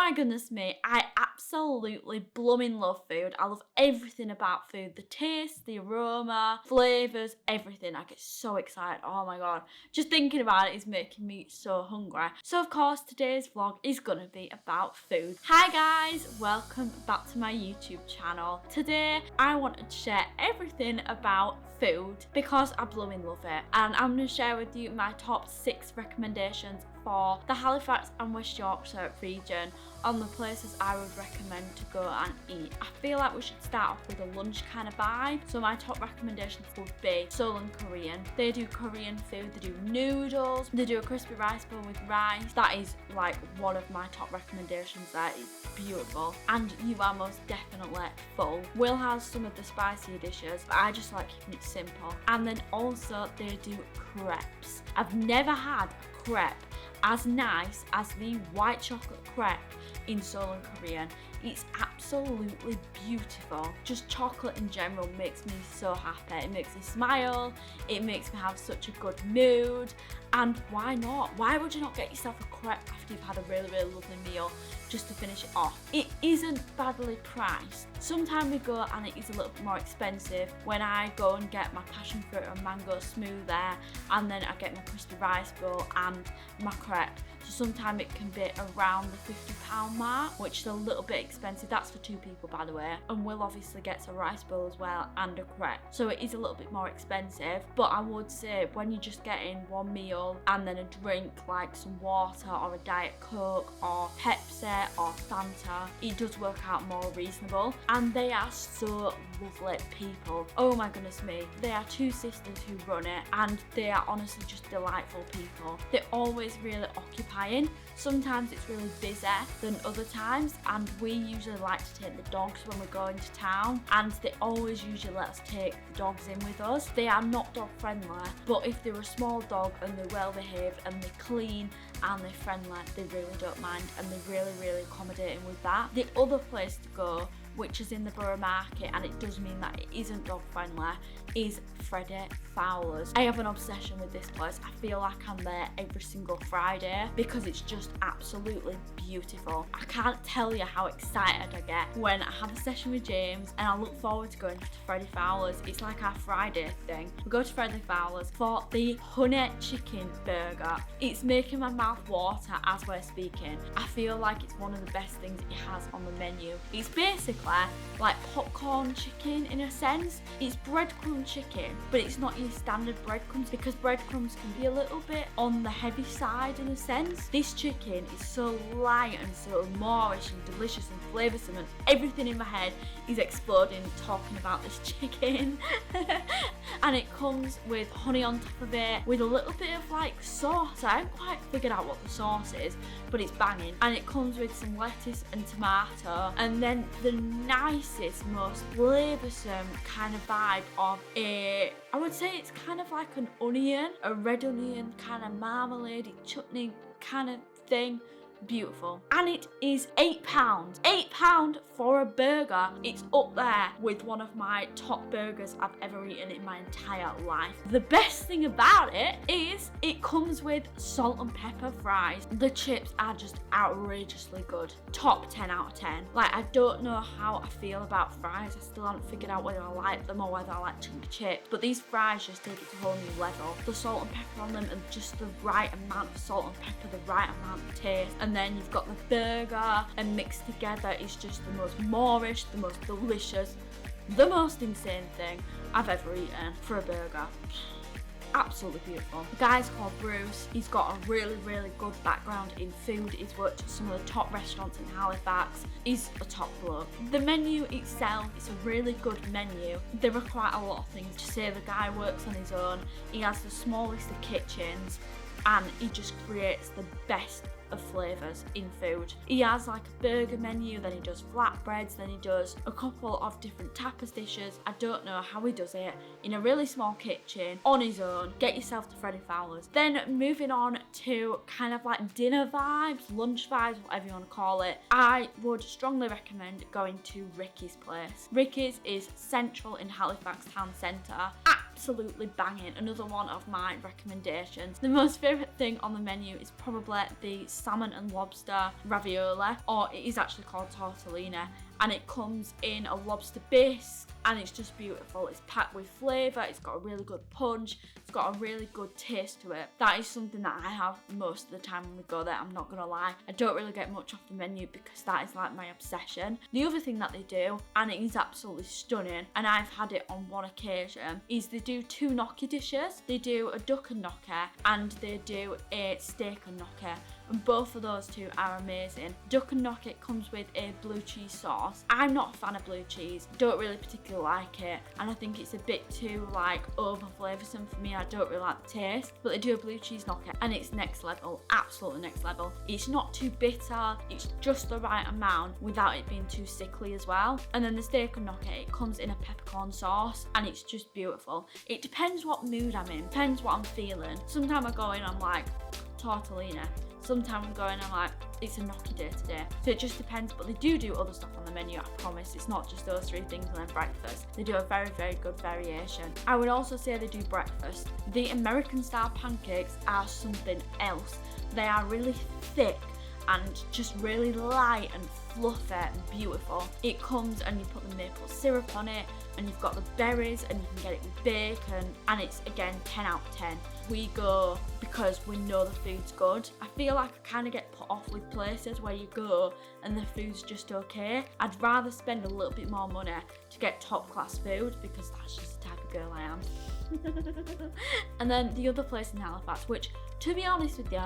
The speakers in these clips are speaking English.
my goodness me, I absolutely blooming love food. I love everything about food. The taste, the aroma, flavours, everything. I get so excited. Oh my god. Just thinking about it is making me so hungry. So of course today's vlog is going to be about food. Hi guys, welcome back to my YouTube channel. Today I wanted to share everything about food because I blooming love it. And I'm going to share with you my top 6 recommendations for the Halifax and West Yorkshire region on the places I would recommend to go and eat. I feel like we should start off with a lunch kind of vibe. So my top recommendations would be Seoul and Korean. They do Korean food, they do noodles, they do a crispy rice bowl with rice. That is like one of my top recommendations there. It's beautiful and you are most definitely full. Will has some of the spicier dishes, but I just like keeping it simple. And then also they do crepes. I've never had a crepe as nice as the white chocolate crepe in Seoul and Korean. It's absolutely beautiful. Just chocolate in general makes me so happy. It makes me smile, it makes me have such a good mood, and why not? Why would you not get yourself a crepe after you've had a really, really lovely meal just to finish it off? It isn't badly priced. Sometimes we go and it is a little bit more expensive when I go and get my passion fruit and mango smooth there, and then I get my crispy rice bowl and my crepe. So sometimes it can be around the £50 mark, which is a little bit expensive. That's for 2 people, by the way. And Will obviously gets a rice bowl as well and a crepe. So it is a little bit more expensive. But I would say when you're just getting one meal and then a drink like some water or a Diet Coke or Pepsi or Fanta, it does work out more reasonable. And they are so lovely people. Oh my goodness me. They are 2 sisters who run it and they are honestly just delightful people. They're always really occupying. Sometimes it's really busier than other times, and we usually like to take the dogs when we're going to town, and they always usually let us take the dogs in with us. They are not dog friendly, but if they're a small dog and they're well behaved and they're clean and they're friendly, they really don't mind, and they're really, really accommodating with that. The other place to go, which is in the Borough Market, and it does mean that it isn't dog friendly, is Freddie Fowler's. I have an obsession with this place. I feel like I'm there every single Friday because it's just absolutely beautiful. I can't tell you how excited I get when I have a session with James and I look forward to going to Freddie Fowler's. It's like our Friday thing. We go to Freddie Fowler's for the honey chicken burger. It's making my mouth water as we're speaking. I feel like it's one of the best things it has on the menu. It's basically like popcorn chicken in a sense. It's breadcrumb chicken, but it's not your standard breadcrumbs because breadcrumbs can be a little bit on the heavy side in a sense. This chicken is so light and so moorish and delicious and flavoursome, and everything in my head is exploding talking about this chicken. And it comes with honey on top of it with a little bit of like sauce. I haven't quite figured out what the sauce is, but it's banging. And it comes with some lettuce and tomato, and then the nicest, most flavoursome kind of vibe of I would say it's kind of like an onion, a red onion kind of marmalade chutney kind of thing. Beautiful. And it is £8. £8 for a burger. It's up there with one of my top burgers I've ever eaten in my entire life. The best thing about it is it comes with salt and pepper fries. The chips are just outrageously good. Top 10 out of 10. Like, I don't know how I feel about fries. I still haven't figured out whether I like them or whether I like chunky chips. But these fries just take it to a whole new level. The salt and pepper on them and just the right amount of salt and pepper, the right amount of taste. And then you've got the burger, and mixed together is just the most moorish, the most delicious, the most insane thing I've ever eaten for a burger. Absolutely beautiful. The guy's called Bruce. He's got a really, really good background in food. He's worked at some of the top restaurants in Halifax. He's a top bloke. The menu itself is a really good menu. There are quite a lot of things to say. The guy works on his own. He has the smallest of kitchens, and he just creates the best of flavours in food. He has like a burger menu, then he does flatbreads, then he does a couple of different tapas dishes. I don't know how he does it in a really small kitchen on his own. Get yourself to Freddie Fowler's. Then moving on to kind of like dinner vibes, lunch vibes, whatever you want to call it, I would strongly recommend going to Ricky's place. Ricky's is central in Halifax town centre. absolutely banging. Another one of my recommendations. The most favourite thing on the menu is probably the salmon and lobster ravioli, or it is actually called tortellini, and it comes in a lobster base, and it's just beautiful. It's packed with flavour, it's got a really good punch, it's got a really good taste to it. That is something that I have most of the time when we go there, I'm not gonna lie. I don't really get much off the menu because that is like my obsession. The other thing that they do, and it is absolutely stunning, and I've had it on one occasion, is they do 2 gnocchi dishes. They do a duck and gnocchi, and they do a steak and gnocchi. And both of those 2 are amazing. Duck and gnocchi comes with a blue cheese sauce. I'm not a fan of blue cheese, don't really particularly like it, and I think it's a bit too like over flavoursome for me. I don't really like the taste, but they do a blue cheese gnocchi and it's next level, absolutely next level. It's not too bitter, it's just the right amount without it being too sickly as well. And then the steak and gnocchi, it comes in a peppercorn sauce and it's just beautiful. It depends what mood I'm in, depends what I'm feeling. Sometimes I go in, I'm like, tortellini. Sometimes I'm going, I'm like, it's a gnocchi day today. So it just depends, but they do other stuff on the menu, I promise. It's not just those 3 things and then breakfast. They do a very, very good variation. I would also say they do breakfast. The American style pancakes are something else. They are really thick and just really light and fluffy and beautiful. It comes and you put the maple syrup on it, and you've got the berries, and you can get it with bacon, and it's again 10 out of 10. We go because we know the food's good. I feel like I kind of get put off with places where you go and the food's just okay. I'd rather spend a little bit more money to get top class food because that's just the type of girl I am. And then the other place in Halifax, which to be honest with you,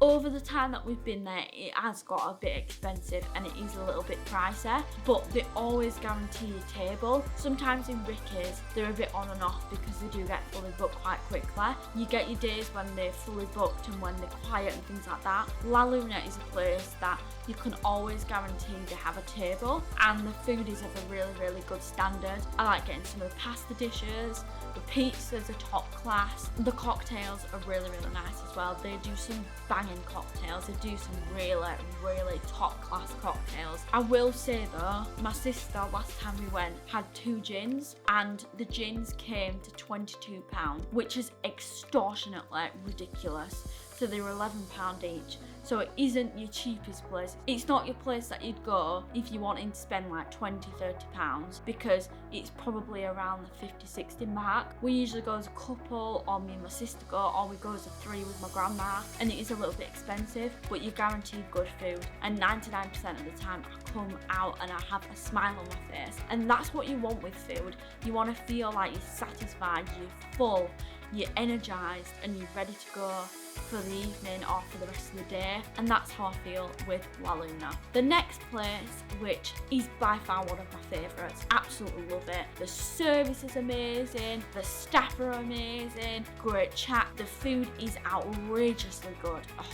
over the time that we've been there, it has got a bit expensive and it is a little bit pricey, but they always guarantee a table. Sometimes in Ricky's, they're a bit on and off because they do get fully booked quite quickly. You get your days when they're fully booked and when they're quiet and things like that. La Luna is a place that you can always guarantee they have a table, and the food is of a really, really good standard. I like getting some of the pasta dishes, the pizzas are top class, the cocktails are really, really nice as well. They do some banging cocktails, they do some really, really top class cocktails. I will say though, my sister last time we went had 2 gins, and the gins came to £22, which is extortionately ridiculous. So they were £11 each. So it isn't your cheapest place. It's not your place that you'd go if you wanted to spend like £20-30, because it's probably around the 50-60 mark. We usually go as a couple, or me and my sister go, or we go as a 3 with my grandma, and it is a little bit expensive, but you're guaranteed good food. And 99% of the time I come out and I have a smile on my face. And that's what you want with food. You want to feel like you're satisfied, you're full, you're energised, and you're ready to go for the evening or for the rest of the day, and that's how I feel with La Luna. The next place, which is by far one of my favourites, absolutely love it. The service is amazing, the staff are amazing, great chat, the food is outrageously good. Oh,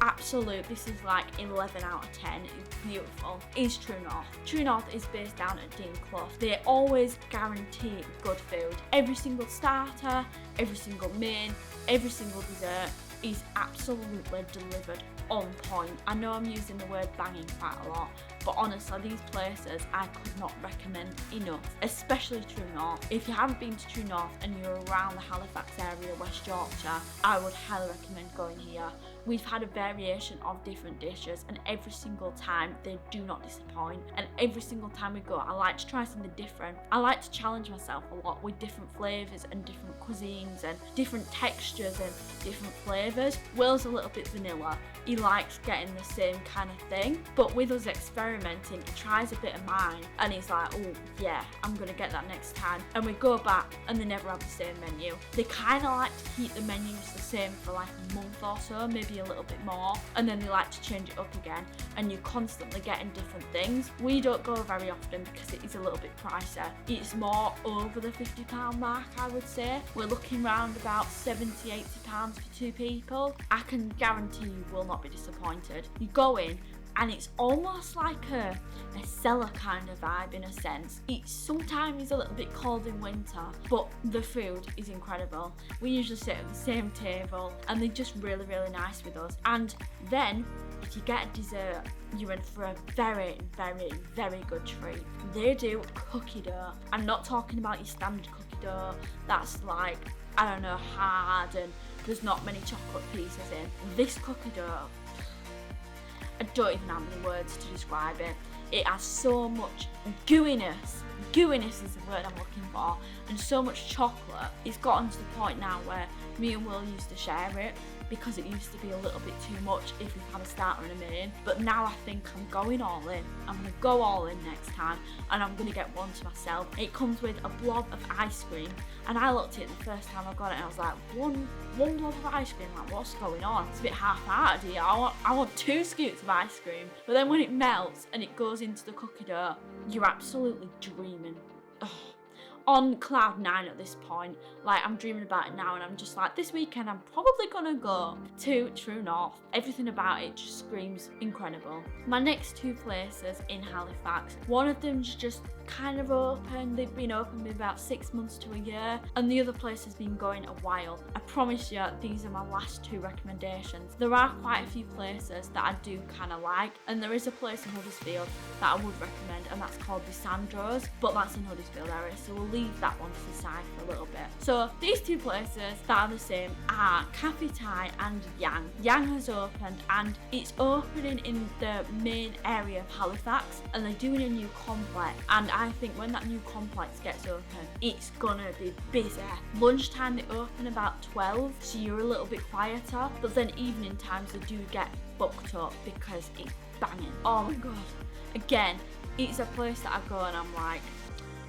absolute, this is like 11 out of 10, it's beautiful, is True North. True North is based down at Dean Clough. They always guarantee good food. Every single starter, every single main, every single dessert is absolutely delivered on point. I know I'm using the word banging quite a lot, but honestly, these places I could not recommend enough, especially True North. If you haven't been to True North and you're around the Halifax area, West Yorkshire, I would highly recommend going here. We've had a variation of different dishes, and every single time they do not disappoint, and every single time we go I like to try something different. I like to challenge myself a lot with different flavours and different cuisines and different textures and different flavours. Will's a little bit vanilla, he likes getting the same kind of thing, but with us experimenting, he tries a bit of mine and he's like, oh yeah, I'm gonna get that next time. And we go back and they never have the same menu. They kind of like to keep the menus the same for like a month or so, maybe a little bit more, and then they like to change it up again, and you're constantly getting different things. We don't go very often because it is a little bit pricey. It's more over the £50 mark, I would say. We're looking around about £70-80 for 2 people. I can guarantee you will not be disappointed. You go in and it's almost like a cellar kind of vibe in a sense. It sometimes is a little bit cold in winter, but the food is incredible. We usually sit at the same table and they're just really, really nice with us. And then if you get a dessert, you're in for a very, very, very good treat. They do cookie dough. I'm not talking about your standard cookie dough that's like, I don't know, hard and there's not many chocolate pieces in. This cookie dough, I don't even have any words to describe it. It has so much gooiness. Gooiness is the word I'm looking for. And so much chocolate. It's gotten to the point now where me and Will used to share it because it used to be a little bit too much if we had a starter and a main. But now I think I'm going all in. I'm going to go all in next time and I'm going to get one to myself. It comes with a blob of ice cream and I looked at it the first time I got it and I was like, one blob of ice cream, like what's going on? It's a bit half-hearted here. I want 2 scoops of ice cream. But then when it melts and it goes into the cookie dough, you're absolutely dreaming. Ugh. On cloud 9 at this point. Like, I'm dreaming about it now and I'm just like, this weekend I'm probably gonna go to True North. Everything about it just screams incredible. My next 2 places in Halifax, one of them's just kind of open. They've been open maybe about 6 months to a year, and the other place has been going a while. I promise you, these are my last 2 recommendations. There are quite a few places that I do kind of like, and there is a place in Huddersfield that I would recommend, and that's called the Sandros, but that's in Huddersfield area, so we'll leave that one to the side for a little bit. So these 2 places that are the same are Cafe Thai and Yang. Yang has opened and it's opening in the main area of Halifax, and they're doing a new complex, and I think when that new complex gets open, it's gonna be busy. Lunchtime they open about 12, so you're a little bit quieter, but then evening times they do get booked up because it's banging. Oh my god. Again, it's a place that I go and I'm like,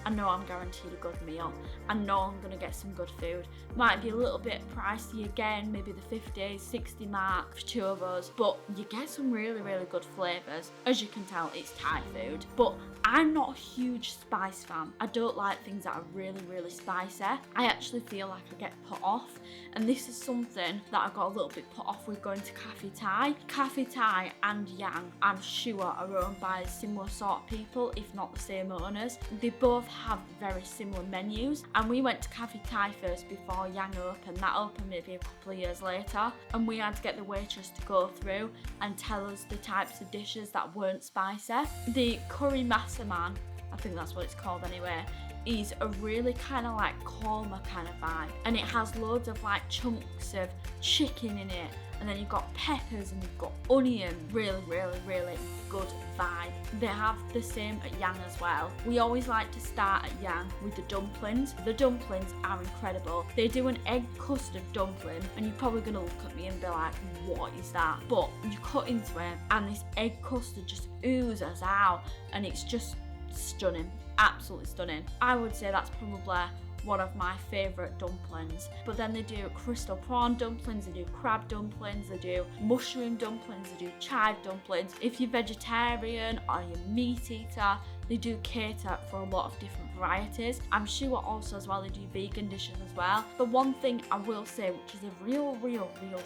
I know I'm guaranteed a good meal. I know I'm going to get some good food. Might be a little bit pricey again, maybe the 50, 60 mark for 2 of us, but you get some really, really good flavours. As you can tell, it's Thai food. But I'm not a huge spice fan. I don't like things that are really, really spicy. I actually feel like I get put off, and this is something that I got a little bit put off with going to Cafe Thai. Cafe Thai and Yang, I'm sure, are owned by similar sort of people, if not the same owners. They both have very similar menus, and we went to Cafe Thai first before Yang opened. That opened maybe a couple of years later, and we had to get the waitress to go through and tell us the types of dishes that weren't spicy. The curry masa man, I think that's what it's called anyway, is a really kind of like korma kind of vibe, and it has loads of like chunks of chicken in it, and then you've got peppers and you've got onion. Really, really, really good vibe. They have the same at Yang as well. We always like to start at Yang with the dumplings. The dumplings are incredible. They do an egg custard dumpling, and you're probably going to look at me and be like, what is that? But you cut into it and this egg custard just oozes out, and it's just stunning. Absolutely stunning. I would say that's probably one of my favourite dumplings. But then they do crystal prawn dumplings, they do crab dumplings, they do mushroom dumplings, they do chive dumplings. If you're vegetarian or you're meat eater, they do cater for a lot of different varieties. I'm sure also as well they do vegan dishes as well. The one thing I will say, which is a real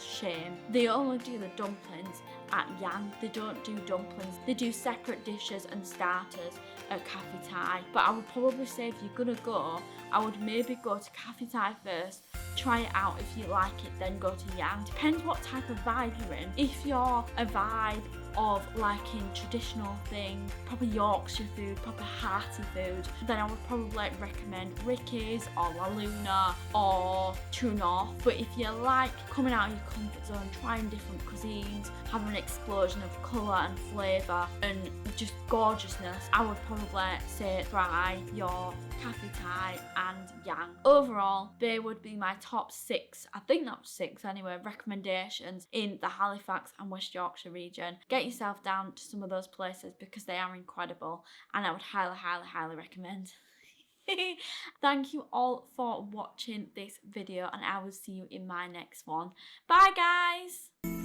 shame, they only do the dumplings at Yang. They don't do dumplings. They do separate dishes and starters at Cafe Thai. But I would probably say if you're gonna go, I would maybe go to Cafe Thai first, try it out. If you like it, then go to Yang. Depends what type of vibe you're in. If you're a vibe of liking traditional things, proper Yorkshire food, proper hearty food, then I would probably recommend Ricky's or La Luna or True North. But if you like coming out of your comfort zone, trying different cuisines, having an explosion of colour and flavour and just gorgeousness, I would probably say try your Cafe Thai and Yang. Overall, they would be my top 6, I think that was 6 anyway, recommendations in the Halifax and West Yorkshire region. Get yourself down to some of those places because they are incredible, and I would highly recommend. Thank you all for watching this video, and I will see you in my next one. Bye guys!